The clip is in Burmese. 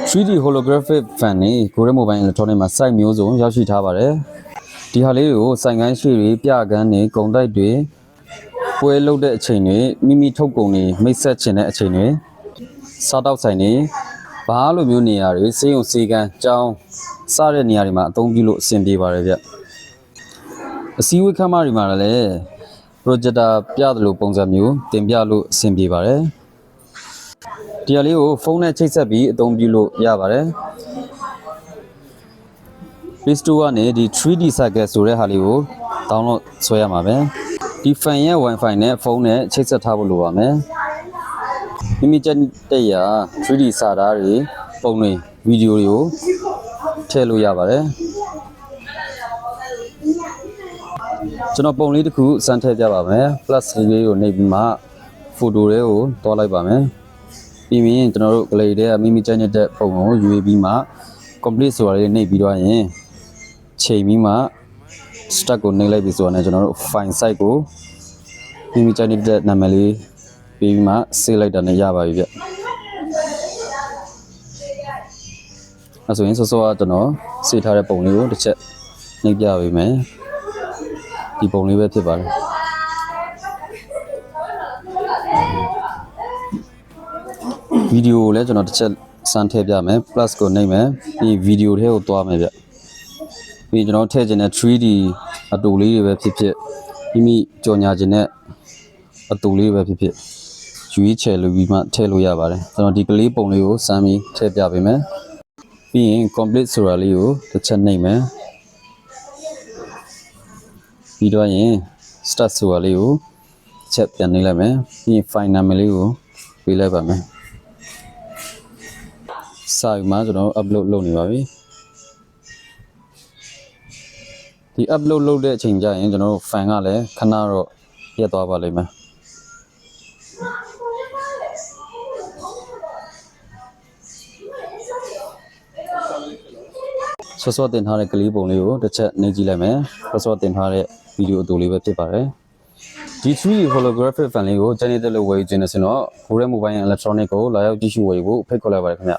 3D holographic fan နေကိုရဲ mobile electronic မှာ site မျိုးစုံရောက်ရှိထားပါတယ်ဒီဟာလေးကိုစိုင်ကိုင်းရှိတွေပြကန်းတွေဂုံတိုက်တွေပွဲလုပ်တဲ့အချိန်တွေမိမိထုတ်ကုန်တွေမိတ်ဆက်ချင်တဲ့အချိန်တွေစားတောက်ဆိုင်တွေဘာလိုမျိုးနေရာတွေစေးုံစေးကန်းကြောင်းစတဲ့နေရာတွေမှာအသုံးပြုလို့အဆင်ပြေပါတယ်ဗျအစည်းအဝေးခန်းမတွေမှာလည်း projector ပြသလိုပုံစံမျိုးတင်ပြလို့အဆင်ပြေပါတယ်ဒီဟာလေးကိုဖုန်းနဲ့ချိတ်ဆက်ပြီးအသုံးပြုလို့ရပါတယ် Play Store ကနေဒီ 3D Circle ဆိုတဲ့ဟာလေးကို download ဆွဲရမှာပဲဒီ fan ရဲ့ Wi-Fi နဲ့ဖုန်းနဲ့ချိတ်ဆက်ထားဖို့လိုပါမယ်မိမိကြတဲ့ရာ 3D စာသားတွေပုံတွေဗီဒီယိုတွေကိုထည့်လို့ရပါတယ်ကျွန်တော်ပုံလေးတစ်ခုစမ်းထည့်ပြပါမယ် plus လေးကိုနှိပ်ပြီးမှ photo တွေကိုတွားလိုက်ပါမယ်ပြီးရင်ကျွန်တော်တို့ gallery ထဲကမိမိကြတဲ့ပုံကိုယူပြီးမှ complete ဆိုတာလေးနှိပ်ပြီးတော့ရင်ချိန်ပြီးမှ start ကိုနှိပ်လိုက်ပြီဆိုတော့ကျွန်တော်တို့ file site ကိုမိမိကြတဲ့နာမည်လေးပြီးပြီးမှ save လိုက်တာနဲ့ရပါပြီဗျအဲဆိုရင်စောစောကကျွန်တော် save ထားတဲ့ပုံလေးကိုတစ်ချက်နှိပ်ပြပေးမယ်ဒီပုံလေးပဲဖြစ်ပါတယ်ဗီဒီယိုကိုလည်းကျွန်တော်တစ်ချက်စမ်းထည့်ပြမယ် plus ကိုနှိပ်မယ်ပြီးဗီဒီယိုထဲကိုသွားမယ်ဗျပြီးကျွန်တော်ထည့်ခြင်းတဲ့ 3D အတူလေးတွေပဲဖြစ်ဖြစ်မိမိကြော်ညာခြင်းနဲ့အတူလေးပဲဖြစ်ဖြစ်ရွေးချယ်လို့ပြီးမှထည့်လို့ရပါတယ်ကျွန်တော်ဒီကလေးပုံလေးကိုစမ်းပြီးထည့်ပြပေးမယ်ပြီးရင် complete ဆိုတာလေးကိုတစ်ချက်နှိပ်မယ်ပြီးတော့ရင် start ဆိုတာလေးကိုချက်ပြန်နှိပ်လိုက်မယ်ပြီးရင် file name လေးကိုပေးလိုက်ပါမယ်စာယူမှာကျွန်တော် upload လုပ်နေပါပြီဒီ upload လုပ်တဲ့အချိန်ကျရင်ကျွန်တော်တို့ fan ကလည်းခဏတော့ပြတ်သွားပါလိမ့်မယ်ဆော့ဆော့တင်ထားတဲ့ကလေးပုံလေးကိုတစ်ချက်နှိပ်ကြည့်လိုက်မယ်ဆော့ဆော့တင်ထားတဲ့ဗီဒီယိုအတူလေးပဲဖြစ်ပါတယ်ဒီ 3D holographic fan လေးကို channel တက်လို့ဝယ်ယူခြင်းနဲ့ဆိုတော့ Google Mobile Electronic ကိုလာရောက်ကြည့်ရှုဝယ်ယူဖို့ဖိတ်ခေါ်လိုက်ပါတယ်ခင်ဗျ